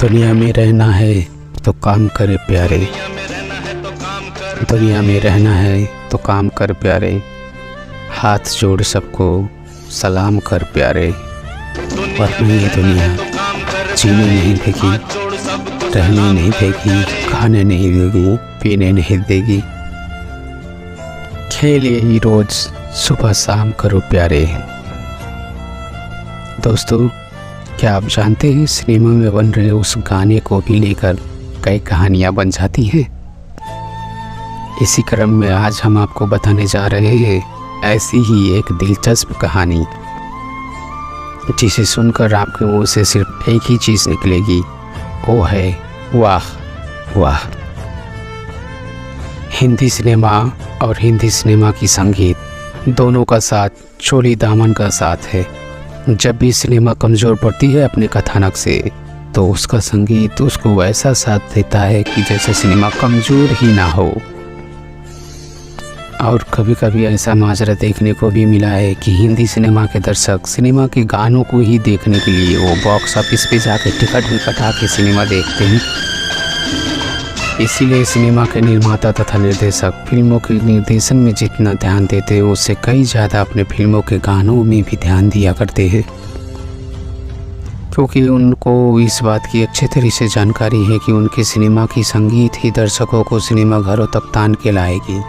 दुनिया में रहना है तो काम करे प्यारे, दुनिया में रहना है तो काम कर प्यारे, हाथ जोड़ सबको सलाम कर प्यारे। वरना ये दुनिया जीने नहीं देगी, रहने नहीं देगी, खाने नहीं देगी, पीने नहीं देगी। खेल यही रोज सुबह शाम करो प्यारे। दोस्तों, क्या आप जानते हैं सिनेमा में बन रहे उस गाने को भी लेकर कई कहानियां बन जाती हैं। इसी क्रम में आज हम आपको बताने जा रहे हैं ऐसी ही एक दिलचस्प कहानी, जिसे सुनकर आपके मुंह से सिर्फ एक ही चीज़ निकलेगी, वो है वाह वाह। हिंदी सिनेमा और हिंदी सिनेमा की संगीत दोनों का साथ चोली दामन का साथ है। जब भी सिनेमा कमज़ोर पड़ती है अपने कथानक से, तो उसका संगीत उसको वैसा साथ देता है कि जैसे सिनेमा कमज़ोर ही ना हो। और कभी कभी ऐसा माजरा देखने को भी मिला है कि हिंदी सिनेमा के दर्शक सिनेमा के गानों को ही देखने के लिए वो बॉक्स ऑफिस पे जाकर टिकट भी कटा के सिनेमा देखते हैं। इसीलिए सिनेमा के निर्माता तथा निर्देशक फिल्मों के निर्देशन में जितना ध्यान देते हैं, उससे कई ज़्यादा अपने फिल्मों के गानों में भी ध्यान दिया करते हैं, क्योंकि उनको इस बात की अच्छे तरह से जानकारी है कि उनके सिनेमा की संगीत ही दर्शकों को सिनेमा घरों तक तान के लाएगी।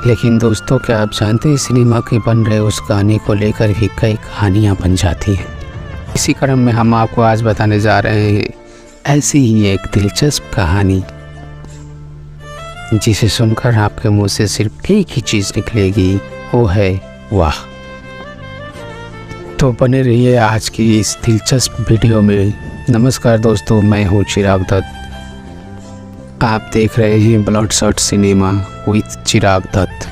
लेकिन दोस्तों, क्या आप जानते हैं सिनेमा के बन रहे उस गाने को लेकर भी कई कहानियाँ बन जाती हैं। इसी क्रम में हम आपको आज बताने जा रहे हैं ऐसी ही एक दिलचस्प कहानी, जिसे सुनकर आपके मुंह से सिर्फ एक ही चीज़ निकलेगी, वो है वाह। तो बने रहिए आज की इस दिलचस्प वीडियो में। नमस्कार दोस्तों, मैं हूँ चिराग दत्त। आप देख रहे हैं Bloodshot Cinema with Chirag Dutt.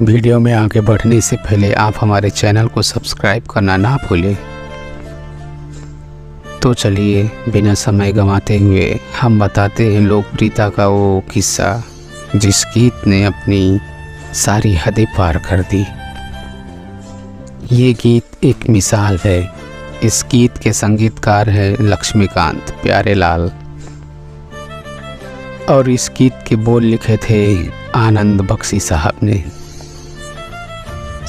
Video में आगे बढ़ने से पहले आप हमारे चैनल को सब्सक्राइब करना ना भूलें। तो चलिए बिना समय गंवाते हुए हम बताते हैं लोकप्रियता का वो किस्सा, जिस गीत ने अपनी सारी हदें पार कर दी। ये गीत एक मिसाल है। इस गीत के संगीतकार हैं लक्ष्मीकांत प्यारेलाल, और इस गीत के बोल लिखे थे आनंद बख्शी साहब ने।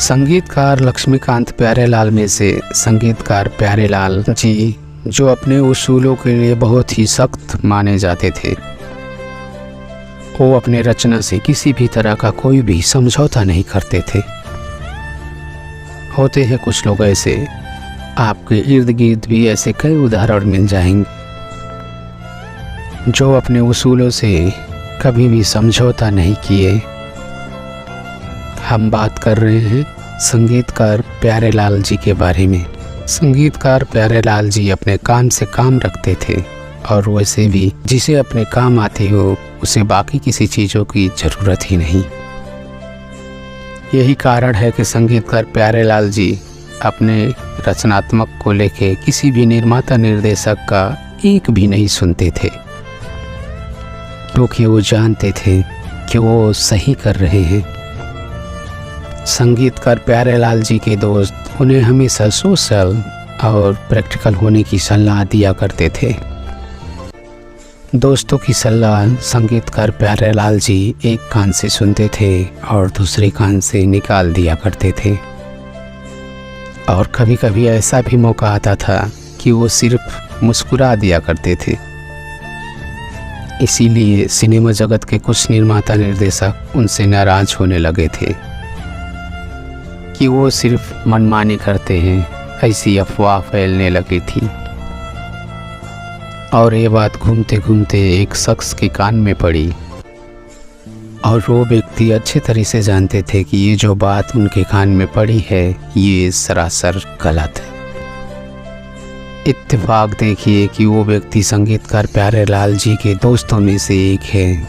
संगीतकार लक्ष्मीकांत प्यारेलाल में से संगीतकार प्यारेलाल जी, जो अपने उसूलों के लिए बहुत ही सख्त माने जाते थे, वो अपने रचना से किसी भी तरह का कोई भी समझौता नहीं करते थे। होते हैं कुछ लोग ऐसे, आपके इर्द गिर्द भी ऐसे कई उदाहरण मिल जाएंगे, जो अपने उसूलों से कभी भी समझौता नहीं किए। हम बात कर रहे हैं संगीतकार प्यारेलाल जी के बारे में। संगीतकार प्यारेलाल जी अपने काम से काम रखते थे, और वैसे भी जिसे अपने काम आते हो उसे बाकी किसी चीज़ों की ज़रूरत ही नहीं। यही कारण है कि संगीतकार प्यारेलाल जी अपने रचनात्मक को लेके किसी भी निर्माता निर्देशक का एक भी नहीं सुनते थे, क्योंकि वो जानते थे कि वो सही कर रहे हैं। संगीतकार प्यारेलाल जी के दोस्त उन्हें हमेशा सोशल और प्रैक्टिकल होने की सलाह दिया करते थे। दोस्तों की सलाह संगीतकार प्यारेलाल जी एक कान से सुनते थे और दूसरे कान से निकाल दिया करते थे। और कभी कभी ऐसा भी मौका आता था कि वो सिर्फ मुस्कुरा दिया करते थे। इसीलिए सिनेमा जगत के कुछ निर्माता निर्देशक उनसे नाराज होने लगे थे कि वो सिर्फ मनमानी करते हैं, ऐसी अफवाह फैलने लगी थी। और ये बात घूमते घूमते एक शख्स के कान में पड़ी, और वो व्यक्ति अच्छे तरह से जानते थे कि ये जो बात उनके कान में पड़ी है, ये सरासर गलत है। इत्तेफाक देखिए कि वो व्यक्ति संगीतकार प्यारेलाल जी के दोस्तों में से एक है,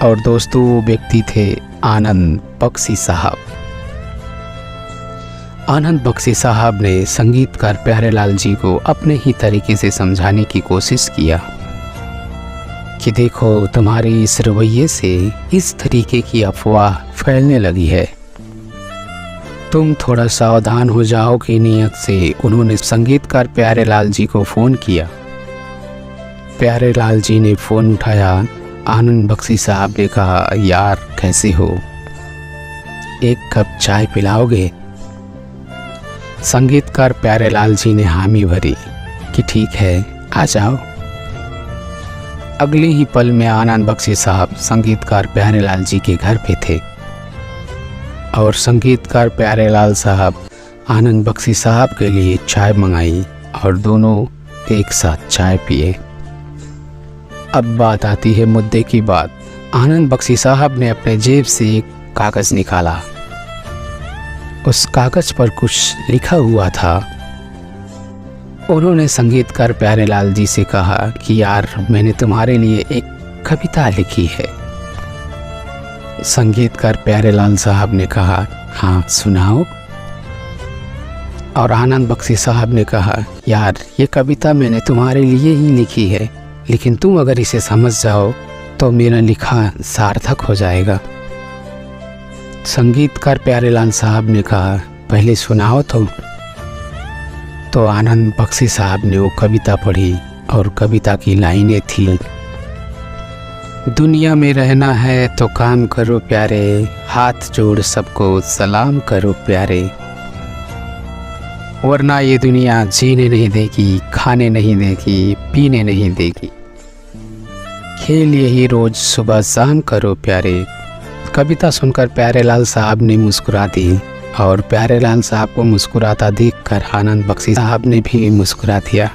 और दोस्तों वो व्यक्ति थे आनंद बख्शी साहब। आनंद बख्शी साहब ने संगीतकार प्यारेलाल जी को अपने ही तरीके से समझाने की कोशिश किया कि देखो, तुम्हारे इस रवैये से इस तरीके की अफवाह फैलने लगी है, तुम थोड़ा सावधान हो जाओ की नीयत से उन्होंने संगीतकार प्यारेलाल जी को फ़ोन किया। प्यारेलाल जी ने फ़ोन उठाया। आनंद बख्शी साहब ने कहा, यार कैसे हो, एक कप चाय पिलाओगे? संगीतकार प्यारेलाल जी ने हामी भरी कि ठीक है, आ जाओ। अगले ही पल में आनंद बख्शी साहब संगीतकार प्यारेलाल जी के घर पे थे और संगीतकार प्यारेलाल साहब आनंद बख्शी साहब के लिए चाय मंगाई और दोनों एक साथ चाय पिए। अब बात आती है मुद्दे की बात। आनंद बख्शी साहब ने अपने जेब से एक कागज़ निकाला। उस कागज़ पर कुछ लिखा हुआ था। उन्होंने संगीतकार प्यारेलाल जी से कहा कि यार मैंने तुम्हारे लिए एक कविता लिखी है। संगीतकार प्यारेलाल साहब ने कहा, हाँ सुनाओ। और आनंद बख्शी साहब ने कहा, यार ये कविता मैंने तुम्हारे लिए ही लिखी है, लेकिन तुम अगर इसे समझ जाओ तो मेरा लिखा सार्थक हो जाएगा। संगीतकार प्यारेलाल साहब ने कहा, पहले सुनाओ तो आनंद बख्शी साहब ने वो कविता पढ़ी और कविता की लाइनें थी, दुनिया में रहना है तो काम करो प्यारे, हाथ जोड़ सबको सलाम करो प्यारे, वरना ये दुनिया जीने नहीं देगी, खाने नहीं देगी, पीने नहीं देगी, खेल यही रोज सुबह शाम करो प्यारे। कविता सुनकर प्यारेलाल साहब ने मुस्कुरा दी और प्यारेलाल साहब को मुस्कुराता देखकर आनंद बख्शी साहब ने भी मुस्कुरा दिया,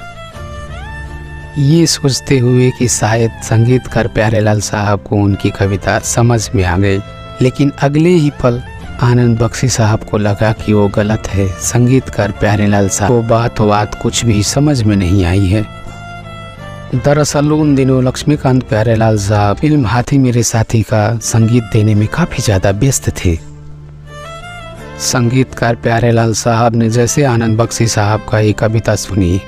ये सोचते हुए कि शायद संगीतकार प्यारेलाल साहब को उनकी कविता समझ में आ गई। लेकिन अगले ही पल आनंद बख्शी साहब को लगा कि वो गलत है। संगीतकार प्यारेलाल साहब को बात कुछ भी समझ में नहीं आई है। दरअसल उन दिनों लक्ष्मीकांत प्यारेलाल साहब फिल्म हाथी मेरे साथी का संगीत देने में काफ़ी ज़्यादा व्यस्त थे। संगीतकार प्यारेलाल साहब ने जैसे आनंद बख्शी साहब का ये कविता सुनी,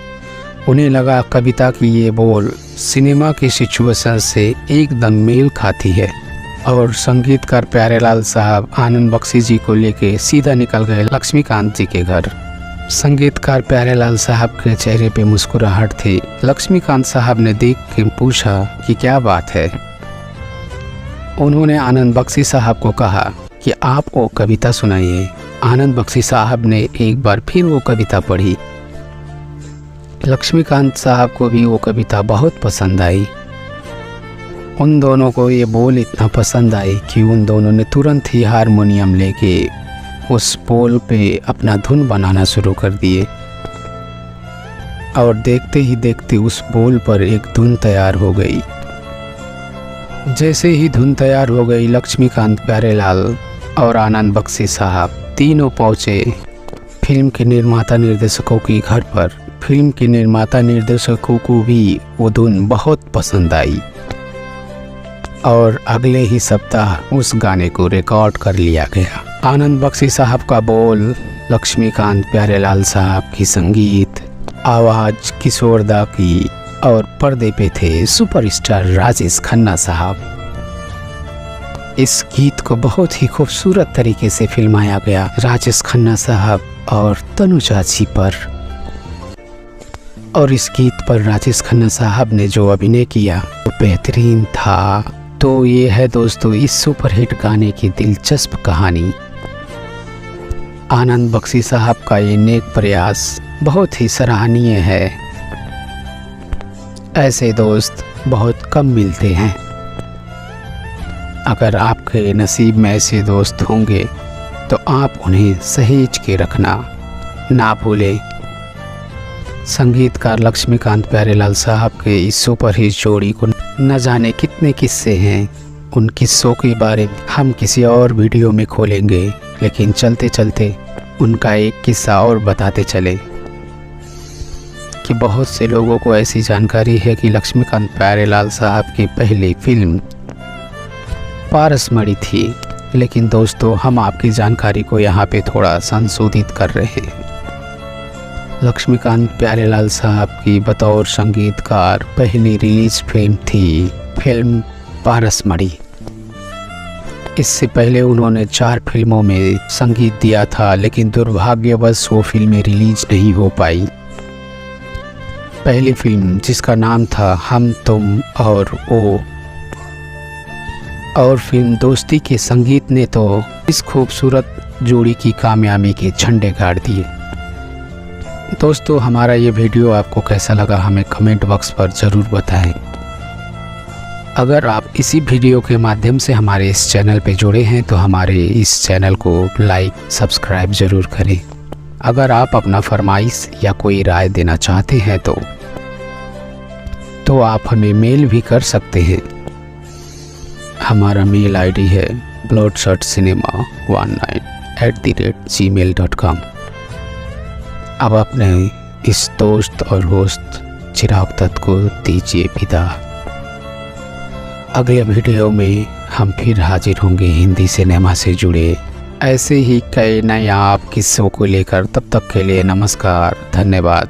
उन्हें लगा कविता की ये बोल सिनेमा की सिचुएशन से एकदम मेल खाती है और संगीतकार प्यारेलाल साहब आनंद बख्शी जी को लेके सीधा निकल गए लक्ष्मीकांत जी के घर। संगीतकार प्यारेलाल साहब के चेहरे पे मुस्कुराहट थी। लक्ष्मीकांत साहब ने देख के पूछा कि क्या बात है। उन्होंने आनंद बख्शी साहब को कहा कि आप वो कविता सुनाइए। आनंद बख्शी साहब ने एक बार फिर वो कविता पढ़ी। लक्ष्मीकांत साहब को भी वो कविता बहुत पसंद आई। उन दोनों को ये बोल इतना पसंद आई कि उन दोनों ने तुरंत ही हारमोनियम लेके उस बोल पे अपना धुन बनाना शुरू कर दिए और देखते ही देखते उस बोल पर एक धुन तैयार हो गई। जैसे ही धुन तैयार हो गई, लक्ष्मीकांत प्यारेलाल और आनंद बख्शी साहब तीनों पहुँचे फिल्म के निर्माता निर्देशकों के घर पर। फिल्म के निर्माता निर्देशकों को भी वो धुन बहुत पसंद आई और अगले ही सप्ताह उस गाने को रिकॉर्ड कर लिया गया। आनंद बख्शी साहब का बोल, लक्ष्मीकांत प्यारेलाल साहब की संगीत, आवाज़ किशोर दा की और पर्दे पे थे सुपरस्टार राजेश खन्ना साहब। इस गीत को बहुत ही खूबसूरत तरीके से फिल्माया गया राजेश खन्ना साहब और तनुजा जी पर। और इस गीत पर राजेश खन्ना साहब ने जो अभिनय किया वो बेहतरीन था। तो ये है दोस्तों इस सुपरहिट गाने की दिलचस्प कहानी। आनंद बख्शी साहब का ये नेक प्रयास बहुत ही सराहनीय है। ऐसे दोस्त बहुत कम मिलते हैं। अगर आपके नसीब में ऐसे दोस्त होंगे तो आप उन्हें सहेज के रखना ना भूलें। संगीतकार लक्ष्मीकांत प्यारेलाल साहब के इस सुपरहिट जोड़ी को न जाने कितने किस्से हैं। उन किस्सों के बारे में हम किसी और वीडियो में खोलेंगे, लेकिन चलते चलते उनका एक किस्सा और बताते चले कि बहुत से लोगों को ऐसी जानकारी है कि लक्ष्मीकांत प्यारेलाल साहब की पहली फिल्म पारसमढ़ी थी। लेकिन दोस्तों हम आपकी जानकारी को यहाँ पे थोड़ा संशोधित कर रहे हैं। लक्ष्मीकांत प्यारेलाल साहब की बतौर संगीतकार पहली रिलीज फिल्म थी फिल्म पारसमढ़ी। इससे पहले उन्होंने 4 फिल्मों में संगीत दिया था, लेकिन दुर्भाग्यवश वो फिल्में रिलीज नहीं हो पाई। पहली फिल्म जिसका नाम था हम तुम और वो, और फिल्म दोस्ती के संगीत ने तो इस खूबसूरत जोड़ी की कामयाबी के झंडे गाड़ दिए। दोस्तों, हमारा ये वीडियो आपको कैसा लगा हमें कमेंट बॉक्स पर ज़रूर बताएं। अगर आप इसी वीडियो के माध्यम से हमारे इस चैनल पे जुड़े हैं तो हमारे इस चैनल को लाइक सब्सक्राइब ज़रूर करें। अगर आप अपना फरमाइश या कोई राय देना चाहते हैं तो आप हमें मेल भी कर सकते हैं। हमारा मेल आईडी है bloodshotcinema19@gmail.com। अब अपने इस दोस्त और होस्ट चिराग दत्त को दीजिए विदा। अगले वीडियो में हम फिर हाजिर होंगे हिंदी सिनेमा से जुड़े ऐसे ही कई नए आप किस्सों को लेकर। तब तक के लिए नमस्कार, धन्यवाद,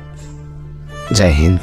जय हिंद।